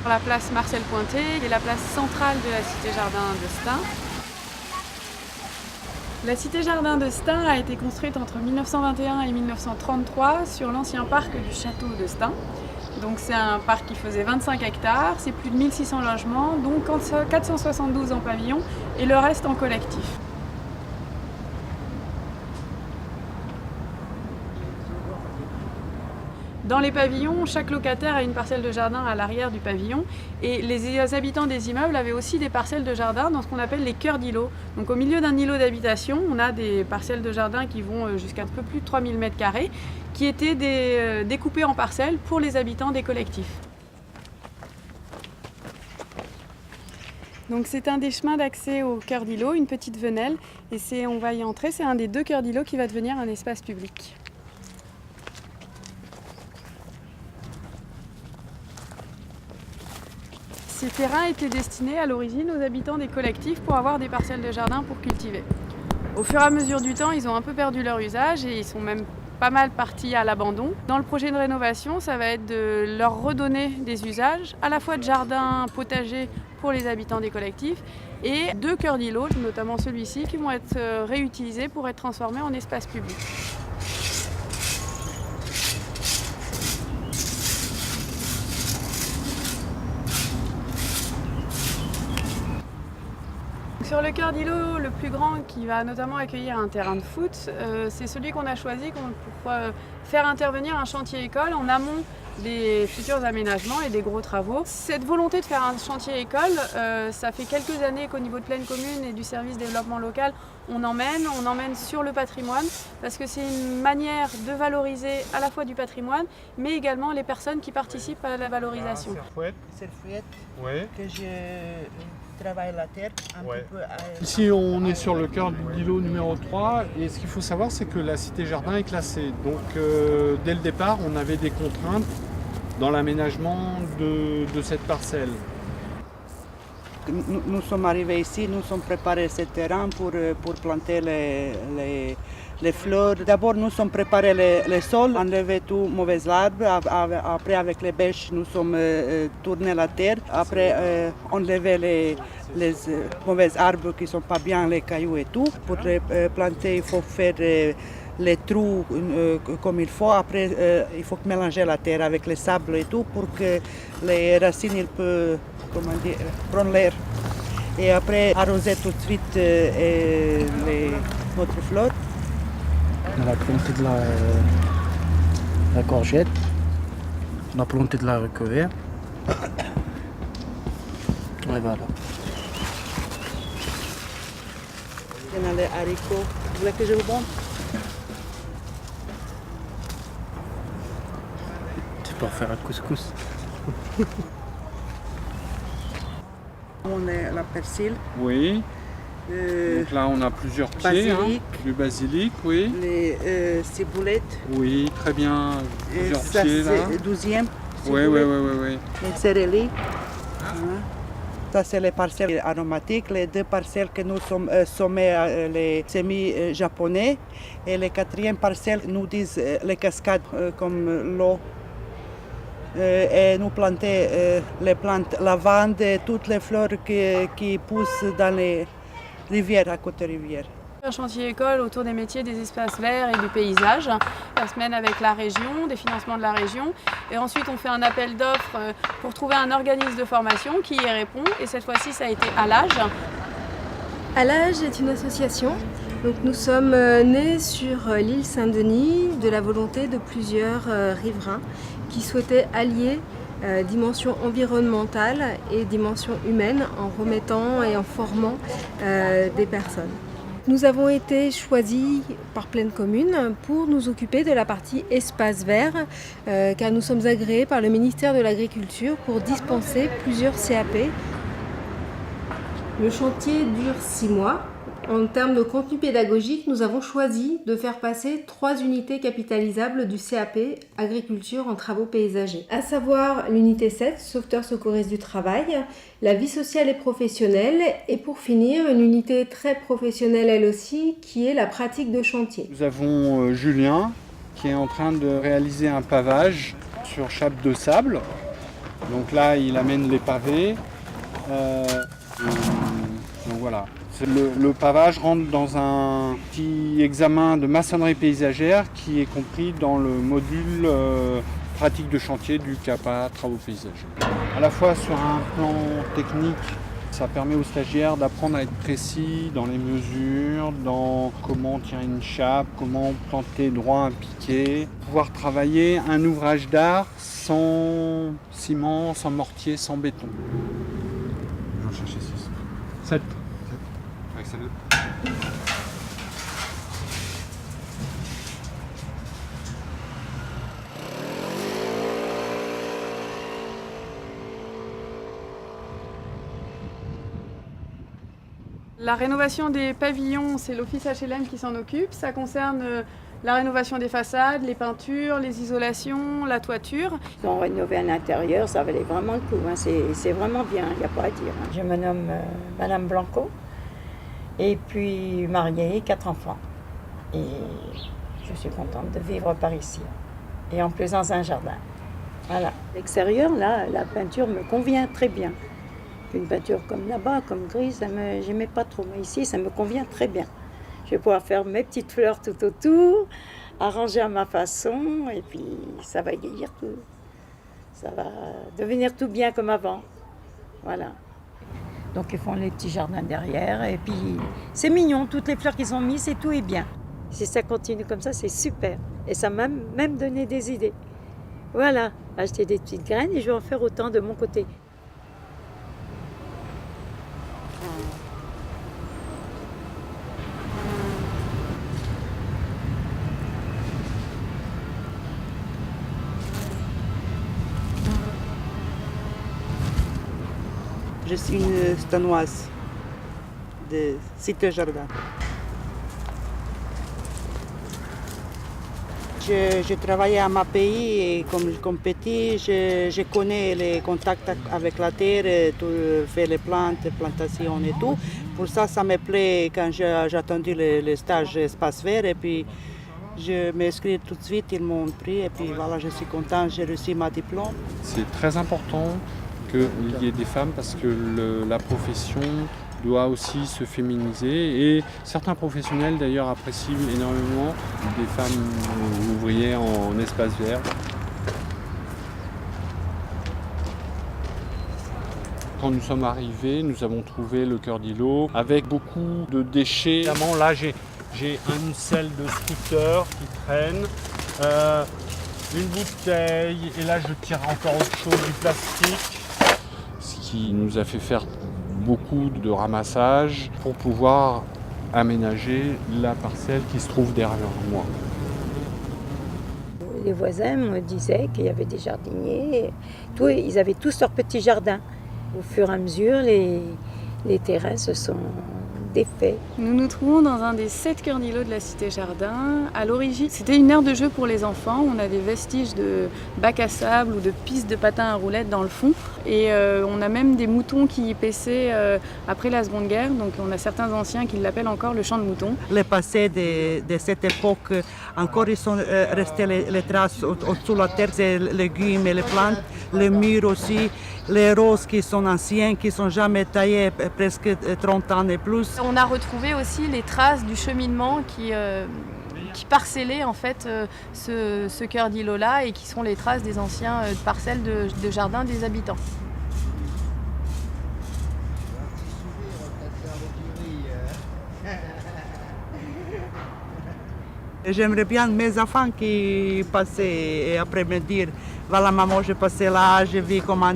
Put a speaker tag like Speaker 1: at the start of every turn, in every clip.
Speaker 1: La place Marcel Pointé est la place centrale de la Cité-Jardin de Stains. La Cité-Jardin de Stains a été construite entre 1921 et 1933 sur l'ancien parc du château de Stains. Donc c'est un parc qui faisait 25 hectares, c'est plus de 1600 logements, dont 472 en pavillon et le reste en collectif. Dans les pavillons, chaque locataire a une parcelle de jardin à l'arrière du pavillon et les habitants des immeubles avaient aussi des parcelles de jardin dans ce qu'on appelle les cœurs d'îlots. Donc au milieu d'un îlot d'habitation, on a des parcelles de jardin qui vont jusqu'à un peu plus de 3000 m² qui étaient découpées en parcelles pour les habitants des collectifs. Donc c'est un des chemins d'accès au cœur d'îlot, une petite venelle, et on va y entrer, c'est un des 2 cœurs d'îlot qui va devenir un espace public. Ces terrains étaient destinés à l'origine aux habitants des collectifs pour avoir des parcelles de jardin pour cultiver. Au fur et à mesure du temps, ils ont un peu perdu leur usage et ils sont même pas mal partis à l'abandon. Dans le projet de rénovation, ça va être de leur redonner des usages, à la fois de jardin potager pour les habitants des collectifs et 2 cœurs d'îlots, notamment celui-ci, qui vont être réutilisés pour être transformés en espace public. Sur le cœur d'îlot, le plus grand qui va notamment accueillir un terrain de foot, c'est celui qu'on a choisi pour faire intervenir un chantier école en amont des futurs aménagements et des gros travaux. Cette volonté de faire un chantier école, ça fait quelques années qu'au niveau de Plaine Commune et du service développement local, on emmène sur le patrimoine parce que c'est une manière de valoriser à la fois du patrimoine mais également les personnes qui participent à la valorisation.
Speaker 2: C'est ouais. Que je travaille la terre un petit peu.
Speaker 3: Ici on est sur le cœur de l'îlot numéro 3 et ce qu'il faut savoir c'est que la Cité-Jardin est classée. Donc dès le départ on avait des contraintes dans l'aménagement de cette parcelle.
Speaker 2: Nous sommes arrivés ici, nous sommes préparés ce terrain pour planter les fleurs. D'abord, nous sommes préparés les sols, enlever tout mauvais arbre. Après, avec les bêches, nous sommes tournés la terre. Après, enlever les mauvais arbres qui ne sont pas bien, les cailloux et tout. Pour planter, il faut faire les trous comme il faut. Après, il faut mélanger la terre avec le sable et tout pour que les racines peuvent prendre l'air. Et après, arroser tout de suite notre fleur.
Speaker 4: On a planté de la courgette, on a planté de la recouverture. Et voilà.
Speaker 2: On a les haricots. Vous voulez que je vous montre?
Speaker 4: C'est pour faire un couscous.
Speaker 2: On a la persil.
Speaker 3: Oui. Donc là on a plusieurs pieds, du basilic, oui.
Speaker 2: Les ciboulettes.
Speaker 3: Oui, très bien, plusieurs
Speaker 2: ça,
Speaker 3: pieds là.
Speaker 2: C'est 12e.
Speaker 3: Oui.
Speaker 2: Les céréalies. Ça c'est les parcelles aromatiques. Les 2 parcelles que nous sommes sommés les semis japonais. Et les 4e parcelles nous disent les cascades comme l'eau. Et nous planter les plantes lavande et toutes les fleurs qui poussent dans les rivières, à côté rivières.
Speaker 1: Un chantier école autour des métiers des espaces verts et du paysage. La semaine avec la région, des financements de la région. Et ensuite on fait un appel d'offres pour trouver un organisme de formation qui y répond. Et cette fois-ci ça a été Allage.
Speaker 5: Allage est une association. Donc nous sommes nés sur l'île Saint-Denis de la volonté de plusieurs riverains qui souhaitaient allier dimension environnementale et dimension humaine en remettant et en formant des personnes. Nous avons été choisis par Plaine Commune pour nous occuper de la partie espace vert car nous sommes agréés par le ministère de l'Agriculture pour dispenser plusieurs CAP. Le chantier dure 6 mois. En termes de contenu pédagogique, nous avons choisi de faire passer 3 unités capitalisables du CAP Agriculture en travaux paysagers, à savoir l'unité 7, sauveteur secouriste du travail, la vie sociale et professionnelle, et pour finir, une unité très professionnelle elle aussi, qui est la pratique de chantier.
Speaker 3: Nous avons Julien qui est en train de réaliser un pavage sur chape de sable. Donc là, il amène les pavés. Donc voilà. Le pavage rentre dans un petit examen de maçonnerie paysagère qui est compris dans le module pratique de chantier du CAPA Travaux paysagers. À la fois sur un plan technique, ça permet aux stagiaires d'apprendre à être précis dans les mesures, dans comment tirer une chape, comment planter droit un piquet, pouvoir travailler un ouvrage d'art sans ciment, sans mortier, sans béton. Je vais en chercher 6. 7. Avec celle-là.
Speaker 1: La rénovation des pavillons, c'est l'office HLM qui s'en occupe. Ça concerne la rénovation des façades, les peintures, les isolations, la toiture.
Speaker 6: Ils ont rénové à l'intérieur, ça valait vraiment le coup. Hein. C'est vraiment bien, il n'y a pas à dire. Hein. Je me nomme Madame Blanco et puis mariée, 4 enfants. Et je suis contente de vivre par ici. Et en plus dans un jardin. Voilà. L'extérieur, là, la peinture me convient très bien. Une peinture comme là-bas, comme grise, j'aimais pas trop. Mais ici, ça me convient très bien. Je vais pouvoir faire mes petites fleurs tout autour, arranger à ma façon, et puis ça va guérir tout. Ça va devenir tout bien comme avant. Voilà. Donc ils font les petits jardins derrière, et puis c'est mignon, toutes les fleurs qu'ils ont mises, et tout est bien. Si ça continue comme ça, c'est super. Et ça m'a même donné des idées. Voilà, acheter des petites graines, et je vais en faire autant de mon côté.
Speaker 2: Je suis une Stanoise de Cité Jardin. Je travaillais à ma pays et comme petit, je connais les contacts avec la terre, faire les plantes, plantations et tout. Pour ça, ça me plaît quand j'ai attendu le stage Espace Vert et puis je m'inscris tout de suite, ils m'ont pris et puis voilà, je suis contente, j'ai reçu ma diplôme.
Speaker 3: C'est très important qu'il y ait des femmes parce que la profession doit aussi se féminiser et certains professionnels d'ailleurs apprécient énormément des femmes ouvrières en espace vert. Quand nous sommes arrivés, nous avons trouvé le cœur d'îlot avec beaucoup de déchets. Évidemment, là j'ai une selle de scooter qui traîne, une bouteille et là je tire encore autre chose, du plastique. Ce qui nous a fait faire beaucoup de ramassage pour pouvoir aménager la parcelle qui se trouve derrière moi.
Speaker 6: Les voisins me disaient qu'il y avait des jardiniers, ils avaient tous leur petit jardin. Au fur et à mesure, les terrains se sont défaits.
Speaker 1: Nous nous trouvons dans un des 7 cœurs d'îlot de la Cité Jardin. À l'origine, c'était une aire de jeu pour les enfants. On a des vestiges de bacs à sable ou de pistes de patins à roulettes dans le fond. Et on a même des moutons qui y paissaient après la Seconde Guerre. Donc on a certains anciens qui l'appellent encore le champ de moutons.
Speaker 2: Le passé de cette époque, encore ils sont restés les traces au-dessous de la terre, les légumes et les plantes, les murs aussi, les roses qui sont anciens, qui ne sont jamais taillés, presque 30 ans et plus.
Speaker 1: On a retrouvé aussi les traces du cheminement qui parcellaient en fait ce cœur d'îlot-là et qui sont les traces des anciens parcelles de jardin des habitants.
Speaker 2: J'aimerais bien mes enfants qui passaient et après me dire voilà maman, j'ai passé là, j'ai vu comment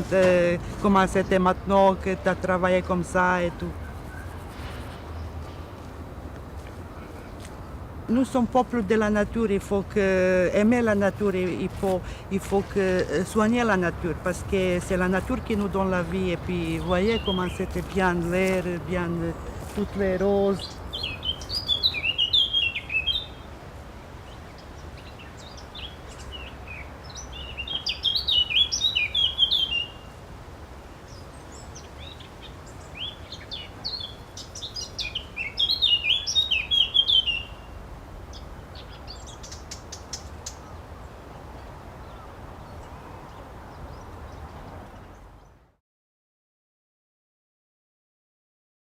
Speaker 2: c'était maintenant, que tu as travaillé comme ça et tout. Nous sommes peuple de la nature, il faut aimer la nature, il faut soigner la nature parce que c'est la nature qui nous donne la vie. Et puis vous voyez comment c'était bien l'air, bien toutes les roses.